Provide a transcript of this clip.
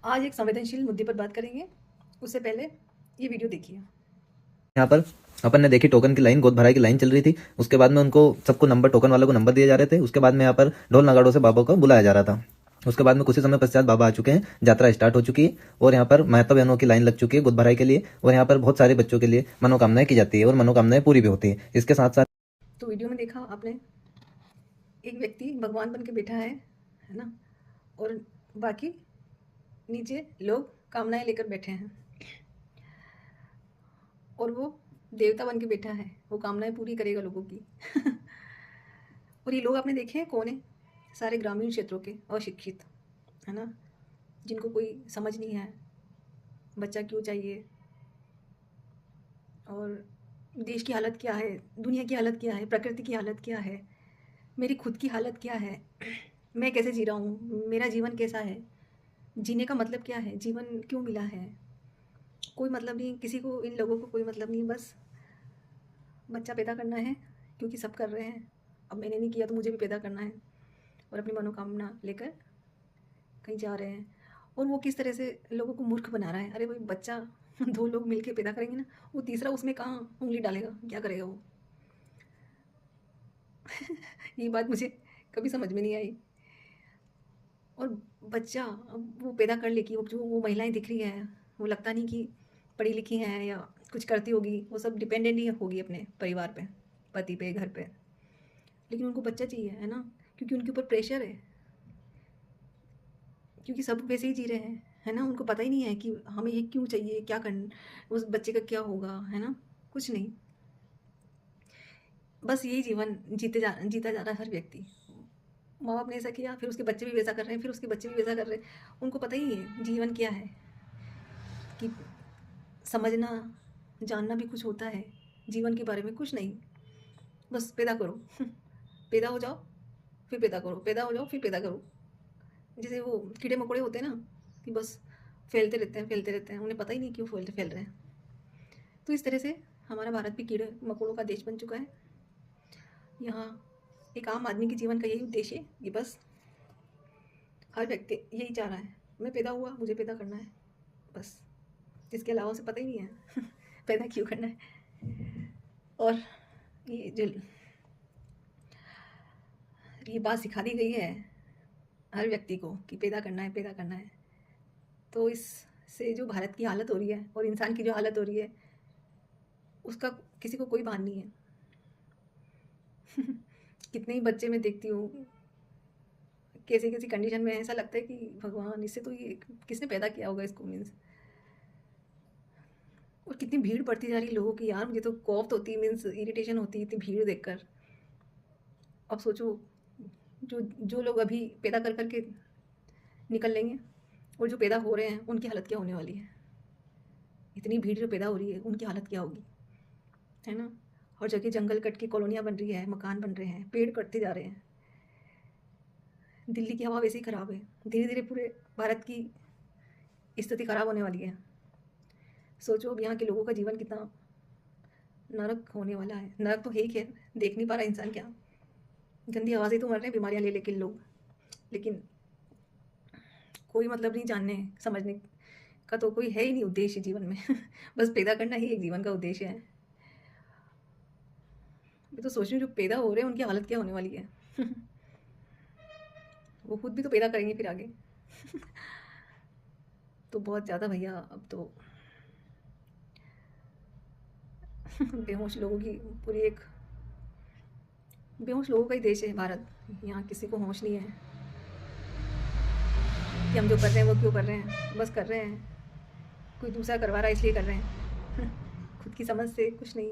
आज एक संवेदनशील मुद्दे पर बात करेंगे। उससे पहले ये वीडियो देखिए। यहाँ पर अपन ने देखी टोकन की लाइन, गोद भराई की लाइन चल रही थी। उसके बाद में उनको सबको नंबर, टोकन वालों को नंबर दिए जा रहे थे। उसके बाद में यहाँ पर ढोल नगाड़ों से बाबा को बुलाया जा रहा था। उसके बाद में कुछ ही समय पश्चात बाबा आ चुके हैं, यात्रा स्टार्ट हो चुकी है और यहाँ पर महतो बहनों की लाइन लग चुकी है गोद भराई के लिए। और यहाँ पर बहुत सारे बच्चों के लिए मनोकामनाएं की जाती है और मनोकामनाएं पूरी भी होती है। इसके साथ साथ तो वीडियो में देखा आपने, एक व्यक्ति भगवान बन के बैठा है ना, और बाकी नीचे लोग कामनाएं लेकर बैठे हैं और वो देवता बन के बैठा है, वो कामनाएं पूरी करेगा लोगों की। और ये लोग आपने देखे हैं कौन है? सारे ग्रामीण क्षेत्रों के अशिक्षित, है ना, जिनको कोई समझ नहीं है बच्चा क्यों चाहिए और देश की हालत क्या है, दुनिया की हालत क्या है, प्रकृति की हालत क्या है, मेरी खुद की हालत क्या है, मैं कैसे जी रहा हूँ, मेरा जीवन कैसा है, जीने का मतलब क्या है, जीवन क्यों मिला है। कोई मतलब नहीं किसी को, इन लोगों को कोई मतलब नहीं, बस बच्चा पैदा करना है क्योंकि सब कर रहे हैं, अब मैंने नहीं किया तो मुझे भी पैदा करना है, और अपनी मनोकामना लेकर कहीं जा रहे हैं। और वो किस तरह से लोगों को मूर्ख बना रहा है। अरे भाई बच्चा दो लोग मिलके पैदा करेंगे ना, वो तीसरा उसमें कहाँ उंगली डालेगा, क्या करेगा वो। ये बात मुझे कभी समझ में नहीं आई। और बच्चा अब वो पैदा कर लेगी, वो जो वो महिलाएं दिख रही हैं, वो लगता नहीं कि पढ़ी लिखी हैं या कुछ करती होगी, वो सब डिपेंडेंट ही होगी अपने परिवार पे, पति पे, घर पे। लेकिन उनको बच्चा चाहिए, है ना, क्योंकि उनके ऊपर प्रेशर है, क्योंकि सब वैसे ही जी रहे हैं, है ना। उनको पता ही नहीं है कि हमें ये क्यों चाहिए, क्या करना, उस बच्चे का क्या होगा, है ना, कुछ नहीं। बस यही जीवन जीता जा रहा है हर व्यक्ति। माँ बाप ने ऐसा किया, फिर उसके बच्चे भी वैसा कर रहे हैं, फिर उसके बच्चे भी वैसा कर रहे हैं। उनको पता ही नहीं है जीवन क्या है, कि समझना जानना भी कुछ होता है, जीवन के बारे में कुछ नहीं। बस पैदा करो पैदा हो जाओ, फिर पैदा करो, पैदा हो जाओ, फिर पैदा करो। जैसे वो कीड़े मकोड़े होते हैं ना, कि बस फैलते रहते हैं, फैलते रहते हैं, उन्हें पता ही नहीं क्यों फैल रहे हैं। तो इस तरह से हमारा भारत भी कीड़े मकोड़ों का देश बन चुका है। यहाँ एक आम आदमी के जीवन का यही उद्देश्य है कि बस हर व्यक्ति यही चाह रहा है, मैं पैदा हुआ, मुझे पैदा करना है, बस। इसके अलावा उसे पता ही नहीं है पैदा क्यों करना है। और ये जो ये बात सिखा दी गई है हर व्यक्ति को कि पैदा करना है, पैदा करना है, तो इससे जो भारत की हालत हो रही है और इंसान की जो हालत हो रही है, उसका किसी को कोई भान नहीं है। कितने ही बच्चे मैं देखती हूँ, कैसी कैसी कंडीशन में, ऐसा लगता है कि भगवान, इससे तो ये किसने पैदा किया होगा इसको, मीन्स। और कितनी भीड़ बढ़ती जा रही है लोगों की, यार मुझे तो कॉफ होती है, मीन्स इरिटेशन होती है इतनी भीड़ देखकर। अब सोचो, जो जो लोग अभी पैदा कर करके निकल लेंगे, और जो पैदा हो रहे हैं उनकी हालत क्या होने वाली है। इतनी भीड़ जो पैदा हो रही है उनकी हालत क्या होगी, है ना। हर जगह जंगल कट के कॉलोनियाँ बन रही है, मकान बन रहे हैं, पेड़ कटते जा रहे हैं। दिल्ली की हवा वैसे ही ख़राब है, धीरे धीरे पूरे भारत की स्थिति ख़राब होने वाली है। सोचो अब यहाँ के लोगों का जीवन कितना नरक होने वाला है। नरक तो है ही, खैर देख नहीं पा रहा इंसान क्या, गंदी हवा से तो मर रहे हैं बीमारियाँ ले लेके लोग, लेकिन कोई मतलब नहीं जानने समझने का, तो कोई है ही नहीं उद्देश्य जीवन में बस पैदा करना ही एक जीवन का उद्देश्य है। मैं तो सोच रही हूँ जो पैदा हो रहे हैं उनकी हालत क्या होने वाली है वो खुद भी तो पैदा करेंगे फिर आगे तो बहुत ज़्यादा भैया, अब तो बेहोश लोगों की पूरी एक, बेहोश लोगों का ही देश है भारत। यहाँ किसी को होश नहीं है कि हम जो कर रहे हैं वो क्यों कर रहे हैं, बस कर रहे हैं, कोई दूसरा करवा रहा है इसलिए कर रहे हैं खुद की समझ से कुछ नहीं।